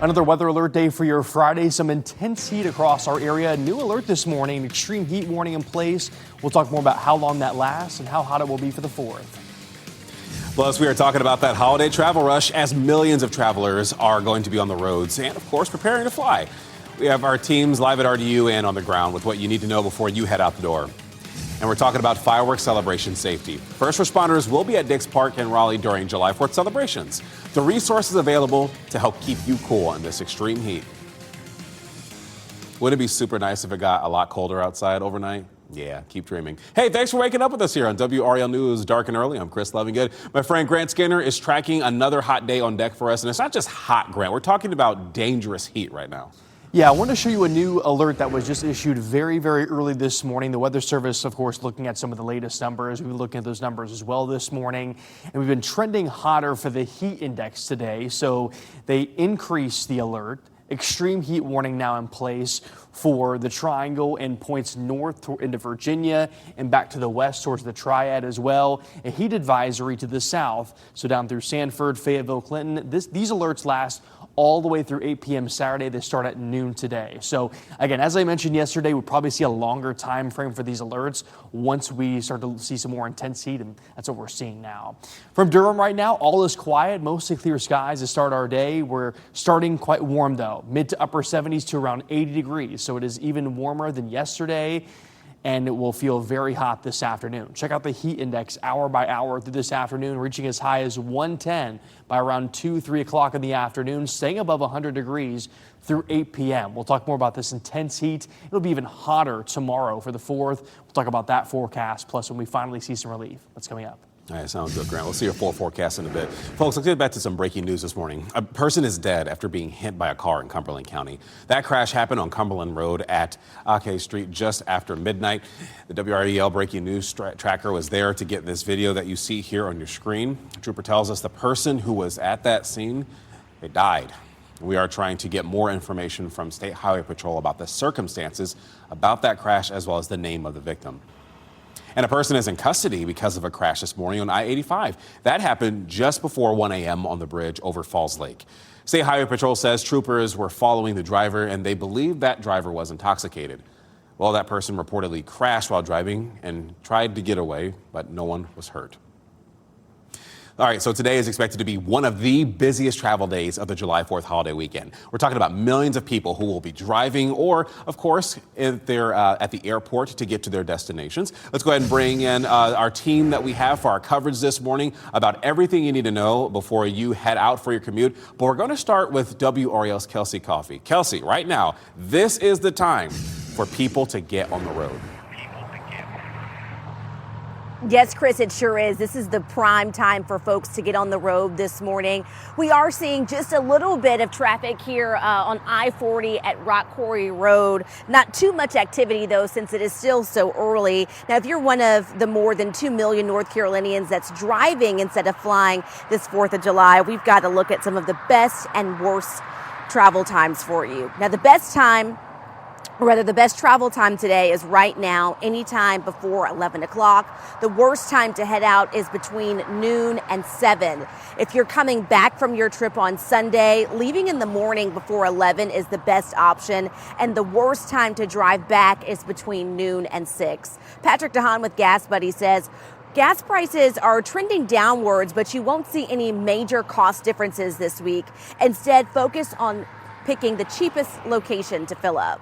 Another weather alert day for your Friday. Some intense heat across our area. New alert this morning, extreme heat warning in place. We'll talk more about how long that lasts and how hot it will be for the 4th. Plus, we are talking about that holiday travel rush as millions of travelers are going to be on the roads and, of course, preparing to fly. We have our teams live at RDU and on the ground with what you need to know before you head out the door. And we're talking about fireworks celebration safety. First responders will be at Dix Park in Raleigh during July 4th celebrations. The resources available to help keep you cool in this extreme heat. Wouldn't it be super nice if it got a lot colder outside overnight? Yeah, keep dreaming. Hey, thanks for waking up with us here on WRAL News Dark and Early. I'm Chris Lovingood. My friend Grant Skinner is tracking another hot day on deck for us. And it's not just hot, Grant. We're talking about dangerous heat right now. Yeah, I want to show you a new alert that was just issued very, very early this morning. The Weather Service, of course, looking at some of the latest numbers. We've been looking at those numbers as well this morning. And we've been trending hotter for the heat index today. So they increased the alert. Extreme heat warning now in place for the Triangle and points north into Virginia and back to the west towards the Triad as well. A heat advisory to the south, so down through Sanford, Fayetteville, Clinton. These alerts last all the way through 8 p.m. Saturday. They start at noon today. So again, as I mentioned yesterday, we'll probably see a longer time frame for these alerts once we start to see some more intense heat, and that's what we're seeing now. From Durham right now, all is quiet, mostly clear skies to start our day. We're starting quite warm though, mid to upper 70s to around 80 degrees. So it is even warmer than yesterday, and it will feel very hot this afternoon. Check out the heat index hour by hour through this afternoon, reaching as high as 110 by around 3 o'clock in the afternoon, staying above 100 degrees through 8 p.m. We'll talk more about this intense heat. It'll be even hotter tomorrow for the 4th. We'll talk about that forecast, plus when we finally see some relief. That's coming up. All right, sounds good, Grant. We'll see your full forecast in a bit. Folks, let's get back to some breaking news this morning. A person is dead after being hit by a car in Cumberland County. That crash happened on Cumberland Road at Ake Street just after midnight. The WRAL breaking news tracker was there to get this video that you see here on your screen. The trooper tells us the person who was at that scene, they died. We are trying to get more information from State Highway Patrol about the circumstances about that crash as well as the name of the victim. And a person is in custody because of a crash this morning on I-85. That happened just before 1 a.m. on the bridge over Falls Lake. State Highway Patrol says troopers were following the driver and they believe that driver was intoxicated. Well, that person reportedly crashed while driving and tried to get away, but no one was hurt. All right, so today is expected to be one of the busiest travel days of the July 4th holiday weekend. We're talking about millions of people who will be driving or, of course, if they're at the airport to get to their destinations. Let's go ahead and bring in our team that we have for our coverage this morning about everything you need to know before you head out for your commute. But we're going to start with WRAL's Kelsey Coffey. Kelsey, right now, this is the time for people to get on the road. Yes, Chris, it sure is. This is the prime time for folks to get on the road this morning. We are seeing just a little bit of traffic here on I-40 at Rock Quarry Road. Not too much activity, though, since it is still so early. Now, if you're one of the more than 2 million North Carolinians that's driving instead of flying this 4th of July, we've got to look at some of the best and worst travel times for you. Now, the best travel time today is right now, anytime before 11 o'clock. The worst time to head out is between noon and 7. If you're coming back from your trip on Sunday, leaving in the morning before 11 is the best option. And the worst time to drive back is between noon and 6. Patrick DeHaan with Gas Buddy says, gas prices are trending downwards, but you won't see any major cost differences this week. Instead, focus on picking the cheapest location to fill up.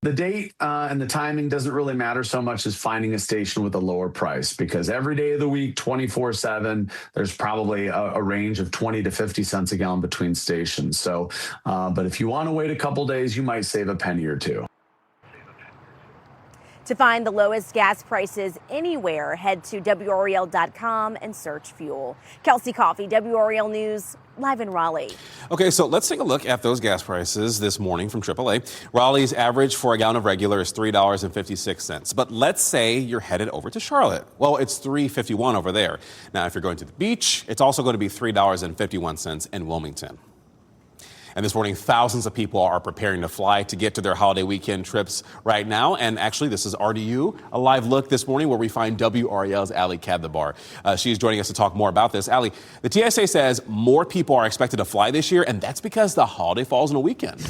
The date and the timing doesn't really matter so much as finding a station with a lower price, because every day of the week, 24/7, there's probably a range of 20 to 50 cents a gallon between stations. So, but if you want to wait a couple days, you might save a penny or two. To find the lowest gas prices anywhere, head to WRAL.com and search fuel. Kelsey Coffey, WRAL News, live in Raleigh. Okay, so let's take a look at those gas prices this morning from AAA. Raleigh's average for a gallon of regular is $3.56. But let's say you're headed over to Charlotte. Well, it's $3.51 over there. Now, if you're going to the beach, it's also going to be $3.51 in Wilmington. And this morning, thousands of people are preparing to fly to get to their holiday weekend trips right now. And actually, this is RDU, a live look this morning where we find WRAL's Ali Kadlabar. She's joining us to talk more about this. Ali, the TSA says more people are expected to fly this year, and that's because the holiday falls on a weekend.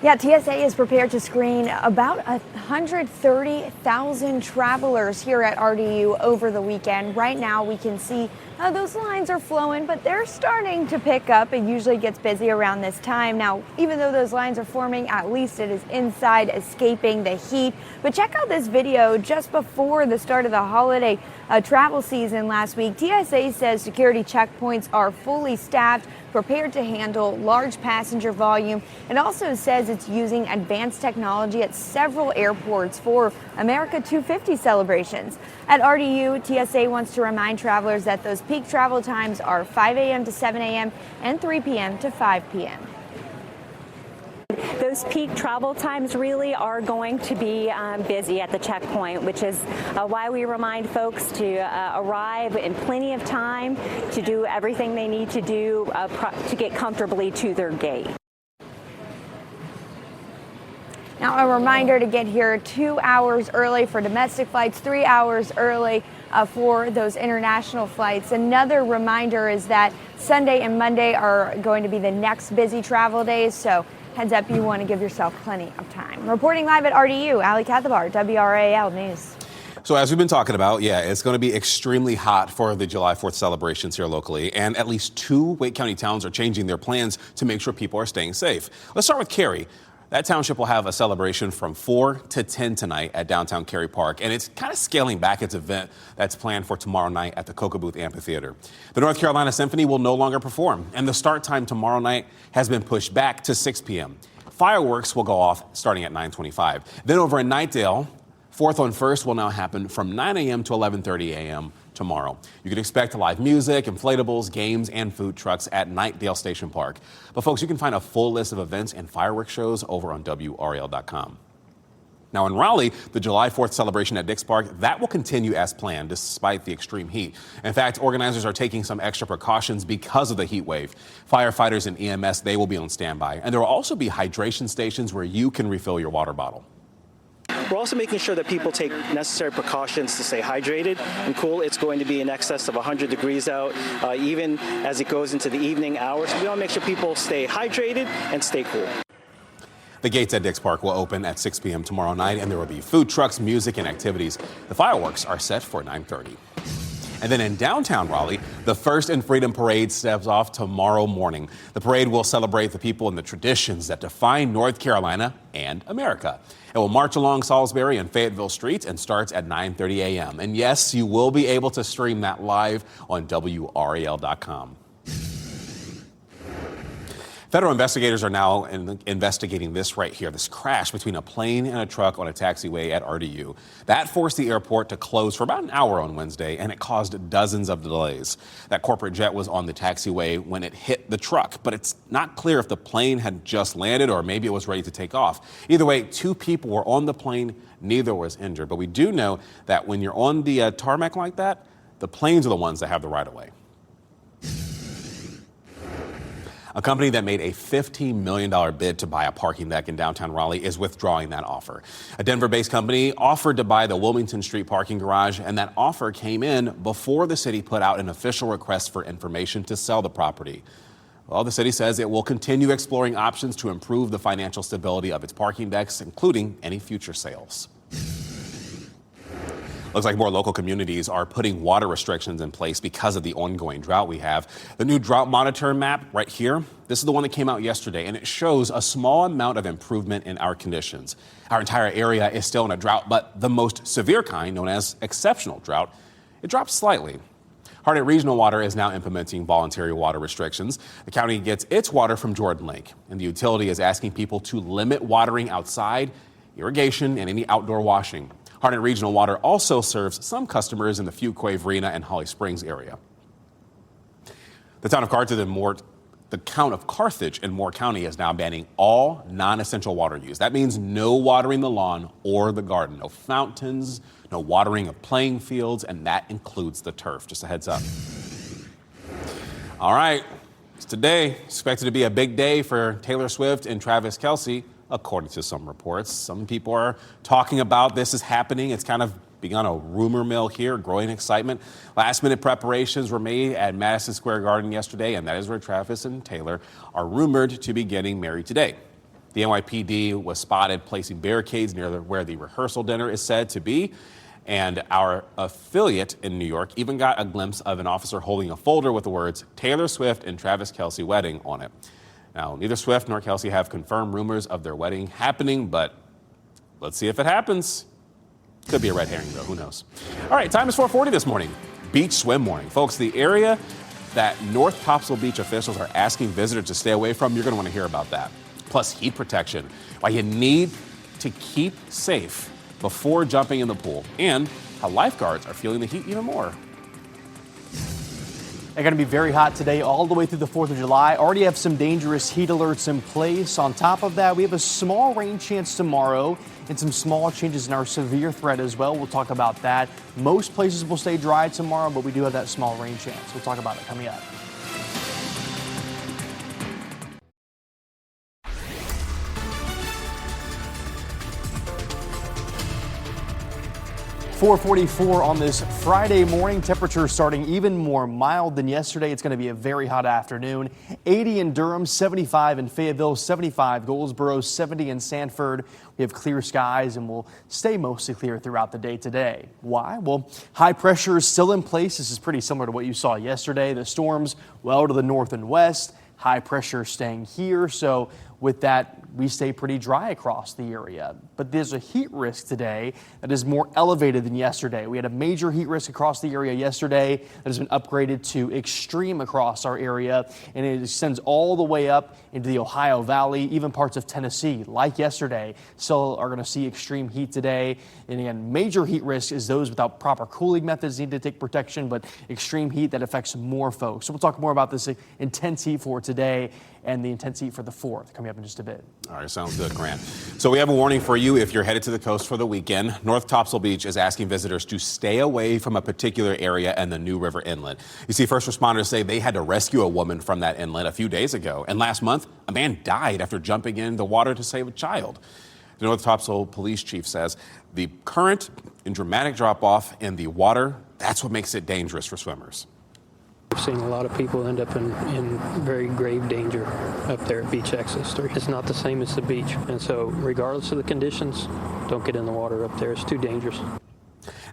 Yeah, TSA is prepared to screen about 130,000 travelers here at RDU over the weekend. Right now, we can see those lines are flowing, but they're starting to pick up. It usually gets busy around this time. Now, even though those lines are forming, at least it is inside, escaping the heat. But check out this video just before the start of the holiday travel season last week. TSA says security checkpoints are fully staffed, prepared to handle large passenger volume. It also says it's using advanced technology at several airports for America 250 celebrations. At RDU, TSA wants to remind travelers that those peak travel times are 5 a.m. to 7 a.m. and 3 p.m. to 5 p.m. Those peak travel times really are going to be busy at the checkpoint, which is why we remind folks to arrive in plenty of time to do everything they need to do to get comfortably to their gate. Now, a reminder to get here 2 hours early for domestic flights, 3 hours early for those international flights. Another reminder is that Sunday and Monday are going to be the next busy travel days, so heads up, you want to give yourself plenty of time. Reporting live at RDU, Ali Kadlabar, WRAL News. So as we've been talking about, it's going to be extremely hot for the July 4th celebrations here locally. And at least 2 Wake County towns are changing their plans to make sure people are staying safe. Let's start with Cary. That township will have a celebration from 4 to 10 tonight at downtown Cary Park, and it's kind of scaling back its event that's planned for tomorrow night at the Cocoa Booth Amphitheater. The North Carolina Symphony will no longer perform, and the start time tomorrow night has been pushed back to 6 p.m. Fireworks will go off starting at 9:25. Then over in Knightdale, 4th on 1st will now happen from 9 a.m. to 11:30 a.m. tomorrow. You can expect live music, inflatables, games, and food trucks at Knightdale Station Park. But folks, you can find a full list of events and fireworks shows over on WRAL.com. Now in Raleigh, the July 4th celebration at Dix Park, that will continue as planned despite the extreme heat. In fact, organizers are taking some extra precautions because of the heat wave. Firefighters and EMS, they will be on standby. And there will also be hydration stations where you can refill your water bottle. We're also making sure that people take necessary precautions to stay hydrated and cool. It's going to be in excess of 100 degrees out, even as it goes into the evening hours. We want to make sure people stay hydrated and stay cool. The gates at Dix Park will open at 6 p.m. tomorrow night, and there will be food trucks, music, and activities. The fireworks are set for 9:30. And then in downtown Raleigh, the First and Freedom Parade steps off tomorrow morning. The parade will celebrate the people and the traditions that define North Carolina and America. It will march along Salisbury and Fayetteville streets and starts at 9:30 a.m. And yes, you will be able to stream that live on WRAL.com. Federal investigators are now investigating this right here, this crash between a plane and a truck on a taxiway at RDU. That forced the airport to close for about an hour on Wednesday, and it caused dozens of delays. That corporate jet was on the taxiway when it hit the truck, but it's not clear if the plane had just landed or maybe it was ready to take off. Either way, 2 people were on the plane, neither was injured. But we do know that when you're on the tarmac like that, the planes are the ones that have the right-of-way. A company that made a $15 million bid to buy a parking deck in downtown Raleigh is withdrawing that offer. A Denver-based company offered to buy the Wilmington Street parking garage, and that offer came in before the city put out an official request for information to sell the property. Well, the city says it will continue exploring options to improve the financial stability of its parking decks, including any future sales. Looks like more local communities are putting water restrictions in place because of the ongoing drought we have. The new drought monitor map right here, this is the one that came out yesterday, and it shows a small amount of improvement in our conditions. Our entire area is still in a drought, but the most severe kind, known as exceptional drought, it dropped slightly. Harnett Regional Water is now implementing voluntary water restrictions. The county gets its water from Jordan Lake, and the utility is asking people to limit watering outside, irrigation, and any outdoor washing. Harnett Regional Water also serves some customers in the Fuquay, Verena, and Holly Springs area. The town of Carthage in Moore County is now banning all non-essential water use. That means no watering the lawn or the garden, no fountains, no watering of playing fields, and that includes the turf. Just a heads up. All right. Today, expected to be a big day for Taylor Swift and Travis Kelce, according to some reports. Some people are talking about this is happening. It's kind of begun a rumor mill here, growing excitement. Last-minute preparations were made at Madison Square Garden yesterday, and that is where Travis and Taylor are rumored to be getting married today. The NYPD was spotted placing barricades near where the rehearsal dinner is said to be. And our affiliate in New York even got a glimpse of an officer holding a folder with the words Taylor Swift and Travis Kelce wedding on it. Now, neither Swift nor Kelce have confirmed rumors of their wedding happening, but let's see if it happens. Could be a red herring, though. Who knows? All right, time is 4:40 this morning. Beach swim morning. Folks, the area that North Topsail Beach officials are asking visitors to stay away from, you're going to want to hear about that. Plus, heat protection. Why you need to keep safe before jumping in the pool, and how lifeguards are feeling the heat even more. It's going to be very hot today all the way through the 4th of July. Already have some dangerous heat alerts in place. On top of that, we have a small rain chance tomorrow and some small changes in our severe threat as well. We'll talk about that. Most places will stay dry tomorrow, but we do have that small rain chance. We'll talk about it coming up. 4:44 on this Friday morning. Temperatures starting even more mild than yesterday. It's going to be a very hot afternoon. 80 in Durham, 75 in Fayetteville, 75 Goldsboro, 70 in Sanford. We have clear skies and will stay mostly clear throughout the day today. Why? Well, high pressure is still in place. This is pretty similar to what you saw yesterday. The storms well to the north and west. High pressure staying here. So with that, we stay pretty dry across the area. But there's a heat risk today that is more elevated than yesterday. We had a major heat risk across the area yesterday that has been upgraded to extreme across our area, and it extends all the way up into the Ohio Valley, even parts of Tennessee. Like yesterday, still are going to see extreme heat today. And again, major heat risk is those without proper cooling methods need to take protection, but extreme heat that affects more folks. So we'll talk more about this intense heat for today and the intense heat for the 4th coming up in just a bit. All right, sounds good, Grant. So we have a warning for you if you're headed to the coast for the weekend. North Topsail Beach is asking visitors to stay away from a particular area and the New River Inlet. You see, first responders say they had to rescue a woman from that inlet a few days ago. And last month, a man died after jumping in the water to save a child. The North Topsail police chief says the current and dramatic drop-off in the water, that's what makes it dangerous for swimmers. We've seen a lot of people end up in very grave danger up there at Beach Access 3. It's not the same as the beach, and so regardless of the conditions, don't get in the water up there. It's too dangerous.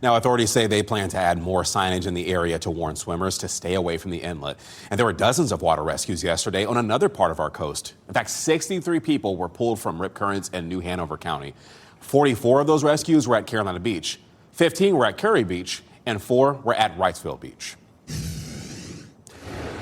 Now, authorities say they plan to add more signage in the area to warn swimmers to stay away from the inlet. And there were dozens of water rescues yesterday on another part of our coast. In fact, 63 people were pulled from rip currents in New Hanover County. 44 of those rescues were at Carolina Beach, 15 were at Curry Beach, and 4 were at Wrightsville Beach.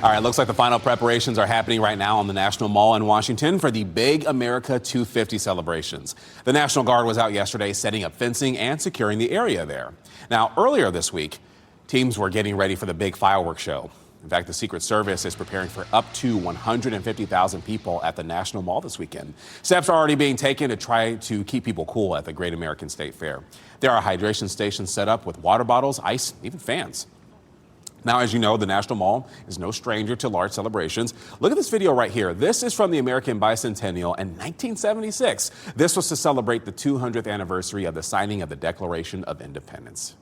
All right, looks like the final preparations are happening right now on the National Mall in Washington for the Big America 250 celebrations. The National Guard was out yesterday setting up fencing and securing the area there. Now, earlier this week, teams were getting ready for the big fireworks show. In fact, the Secret Service is preparing for up to 150,000 people at the National Mall this weekend. Steps are already being taken to try to keep people cool at the Great American State Fair. There are hydration stations set up with water bottles, ice, even fans. Now, as you know, the National Mall is no stranger to large celebrations. Look at this video right here. This is from the American Bicentennial in 1976. This was to celebrate the 200th anniversary of the signing of the Declaration of Independence.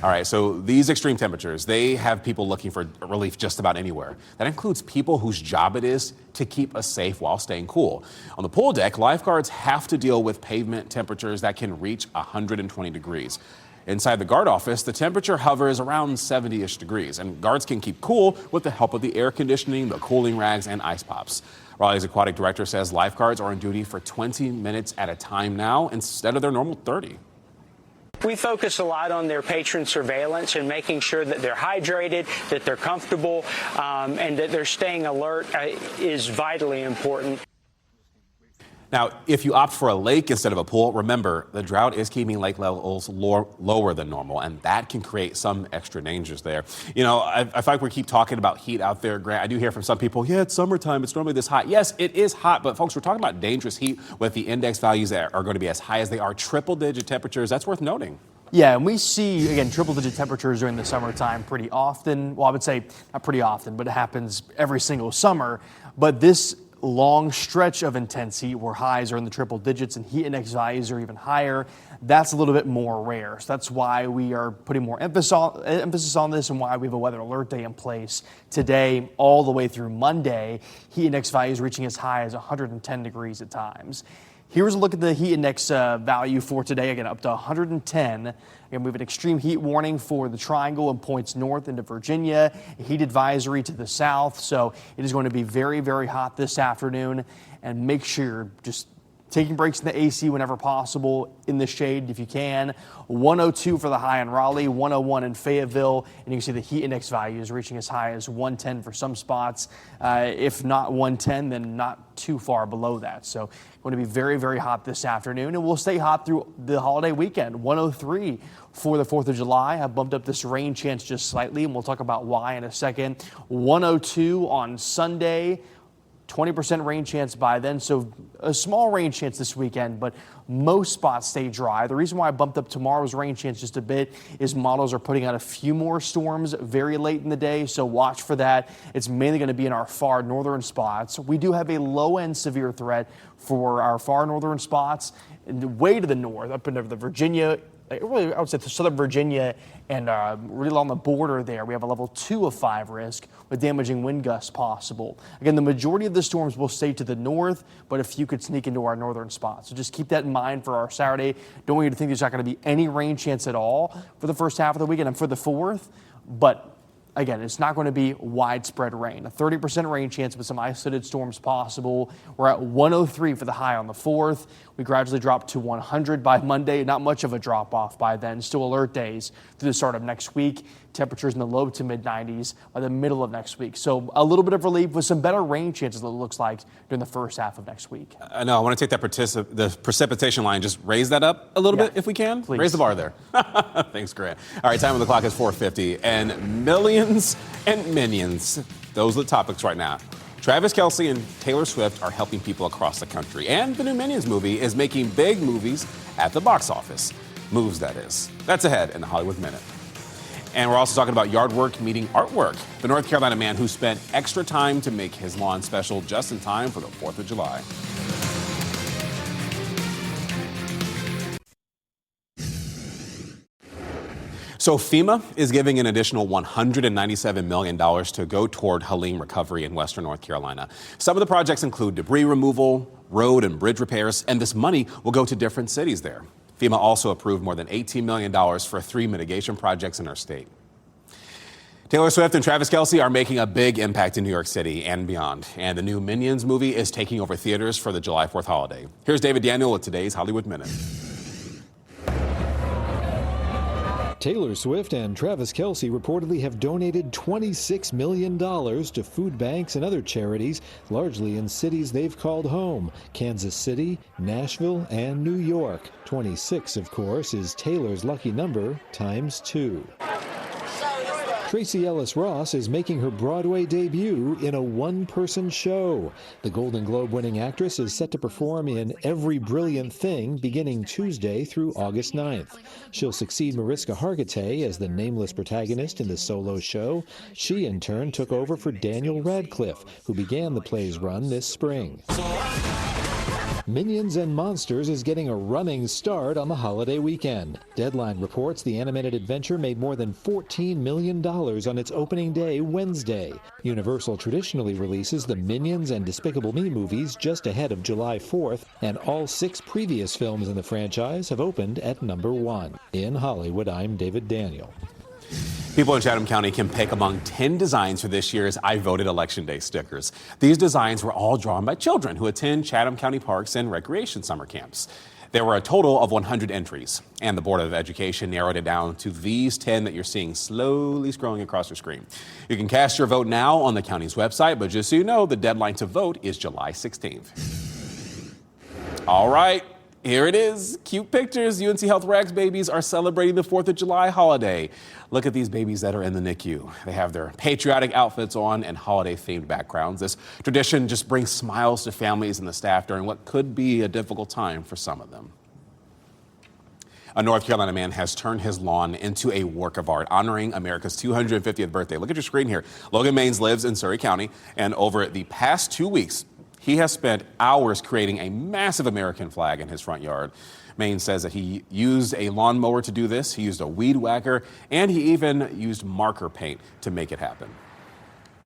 All right, so these extreme temperatures, they have people looking for relief just about anywhere. That includes people whose job it is to keep us safe while staying cool. On the pool deck, lifeguards have to deal with pavement temperatures that can reach 120 degrees. Inside the guard office, the temperature hovers around 70-ish degrees, and guards can keep cool with the help of the air conditioning, the cooling rags, and ice pops. Raleigh's aquatic director says lifeguards are on duty for 20 minutes at a time now instead of their normal 30. We focus a lot on their patron surveillance and making sure that they're hydrated, that they're comfortable, and that they're staying alert is vitally important. Now, if you opt for a lake instead of a pool, remember, the drought is keeping lake levels lower than normal, and that can create some extra dangers there. You know, I feel like we keep talking about heat out there, Grant. I do hear from some people, yeah, it's summertime, it's normally this hot. Yes, it is hot, but folks, we're talking about dangerous heat with the index values that are going to be as high as they are, triple-digit temperatures. That's worth noting. Yeah, and we see, again, triple-digit temperatures during the summertime pretty often. Well, I would say not pretty often, but it happens every single summer. But this long stretch of intense heat where highs are in the triple digits and heat index values are even higher, that's a little bit more rare. So that's why we are putting more emphasis on this and why we have a weather alert day in place today all the way through Monday. Heat index values reaching as high as 110 degrees at times. Here's a look at the heat index value for today, again, up to 110. Again, we have an extreme heat warning for the triangle and points north into Virginia, a heat advisory to the south. So it is going to be very, very hot this afternoon. And make sure you're just taking breaks in the AC whenever possible, in the shade if you can. 102 for the high in Raleigh, 101 in Fayetteville, and you can see the heat index values reaching as high as 110 for some spots. If not 110, then not too far below that. So going to be very, very hot this afternoon, and we'll stay hot through the holiday weekend. 103 for the 4th of July. I bumped up this rain chance just slightly, and we'll talk about why in a second. 102 on Sunday. 20% rain chance by then, so a small rain chance this weekend, but most spots stay dry. The reason why I bumped up tomorrow's rain chance just a bit is models are putting out a few more storms very late in the day, so watch for that. It's mainly going to be in our far northern spots. We do have a low-end severe threat for our far northern spots, way to the north, up into the Virginia, really, I would say southern Virginia and really along the border there. We have a level 2 of 5 risk with damaging wind gusts possible. Again, the majority of the storms will stay to the north, but a few could sneak into our northern spots. So just keep that in mind for our Saturday. Don't want you to think there's not going to be any rain chance at all for the first half of the weekend and for the 4th, but again, it's not going to be widespread rain. A 30% rain chance with some isolated storms possible. We're at 103 for the high on the 4th. We gradually drop to 100 by Monday. Not much of a drop off by then. Still alert days through the start of next week. Temperatures in the low to mid 90s by the middle of next week. So a little bit of relief with some better rain chances it looks like during the first half of next week. No, I want to take the precipitation line, just raise that up a little bit if we can. Please. Raise the bar there. Thanks, Grant. All right, time on the clock is 4:50 and millions and minions. Those are the topics right now. Travis Kelce and Taylor Swift are helping people across the country, and the new Minions movie is making big movies at the box office. Moves, that is. That's ahead in the Hollywood Minute. And we're also talking about yard work meeting artwork. The North Carolina man who spent extra time to make his lawn special just in time for the 4th of July. So FEMA is giving an additional $197 million to go toward Helene recovery in western North Carolina. Some of the projects include debris removal, road and bridge repairs, and this money will go to different cities there. FEMA also approved more than $18 million for 3 mitigation projects in our state. Taylor Swift and Travis Kelce are making a big impact in New York City and beyond. And the new Minions movie is taking over theaters for the July 4th holiday. Here's David Daniel with today's Hollywood Minute. Taylor Swift and Travis Kelce reportedly have donated $26 million to food banks and other charities, largely in cities they've called home: Kansas City, Nashville, and New York. 26, of course, is Taylor's lucky number times 2. Tracee Ellis Ross is making her Broadway debut in a one-person show. The Golden Globe-winning actress is set to perform in Every Brilliant Thing beginning Tuesday through August 9th. She'll succeed Mariska Hargitay as the nameless protagonist in the solo show. She, in turn, took over for Daniel Radcliffe, who began the play's run this spring. Minions and Monsters is getting a running start on the holiday weekend. Deadline reports the animated adventure made more than $14 million on its opening day Wednesday. Universal traditionally releases the Minions and Despicable Me movies just ahead of July 4th, and all 6 previous films in the franchise have opened at number 1. In Hollywood, I'm David Daniel. People in Chatham County can pick among 10 designs for this year's I Voted Election Day stickers. These designs were all drawn by children who attend Chatham County Parks and Recreation summer camps. There were a total of 100 entries, and the Board of Education narrowed it down to these 10 that you're seeing slowly scrolling across your screen. You can cast your vote now on the county's website, but just so you know, the deadline to vote is July 16th. All right. Here it is. Cute pictures. UNC Health Rags babies are celebrating the 4th of July holiday. Look at these babies that are in the NICU. They have their patriotic outfits on and holiday-themed backgrounds. This tradition just brings smiles to families and the staff during what could be a difficult time for some of them. A North Carolina man has turned his lawn into a work of art, honoring America's 250th birthday. Look at your screen here. Logan Maines lives in Surrey County, and over the past 2 weeks, he has spent hours creating a massive American flag in his front yard. Maines says that he used a lawnmower to do this, he used a weed whacker, and he even used marker paint to make it happen.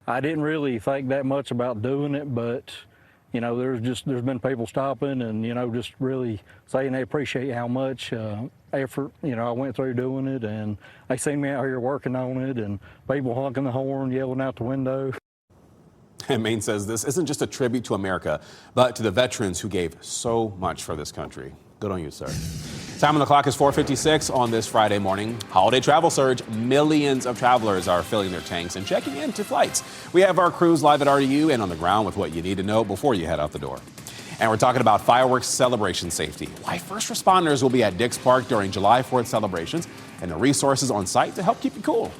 I didn't really think that much about doing it, but you know, there's been people stopping and, you know, just really saying they appreciate how much effort, you know, I went through doing it, and they seen me out here working on it, and people honking the horn, yelling out the window. And Maine says this isn't just a tribute to America, but to the veterans who gave so much for this country. Good on you, sir. Time on the clock is 4:56 on this Friday morning. Holiday travel surge. Millions of travelers are filling their tanks and checking into flights. We have our crews live at RDU and on the ground with what you need to know before you head out the door. And we're talking about fireworks celebration safety, why first responders will be at Dix Park during July 4th celebrations, and the resources on site to help keep you cool.